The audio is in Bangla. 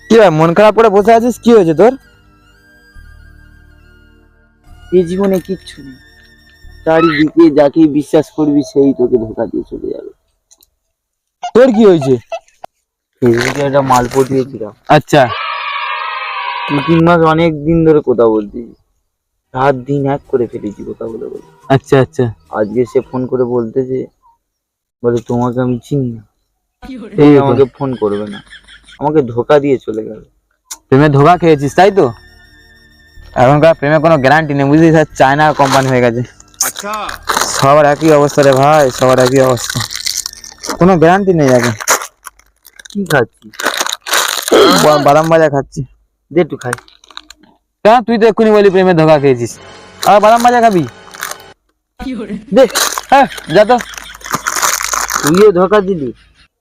কি ভাই মন খারাপ করে বসে আছিস, কি হয়েছে তোর? এই জীবনে কিচ্ছু নেই, চারিদিকে যাকে বিশ্বাস করবি সেই তোকে ধোকা দিয়ে চলে যাবে। তোর কি হয়েছে? ফেসবুকে একটা মাল পটিয়েছিলাম, আচ্ছা 2-3 মাস অনেক দিন ধরে কথা বলছি, রাত দিন এক করে ফেলেছি কথা বলে বলে। আচ্ছা আচ্ছা। আজকে সে ফোন করে বলতেছে, বলে তোমাকে আমি চিনি না, এই আমাকে ফোন করবে না, আমাকে ধোকা দিয়ে চলে গেল। প্রেমে ধোকা খেয়েছিস তাই তো? এখনকার প্রেমে কোনো গ্যারান্টি নেই, বুঝলি? চায়না কোম্পানি হয়ে গেছে। সবার একই অবস্থা রে ভাই, সবার একই অবস্থা, কোনো গ্যারান্টি নেই এখন। কি খাচ্ছি? বাদাম ভাজা খাচ্ছি। দে একটু খাই। কেন, তুই তো এক্ষুনি বলি প্রেমে ধোকা খেয়েছিস, আর বাদাম ভাজা খাবি? দে। হ্যাঁ যা তো। তুইও ধোকা দিলি।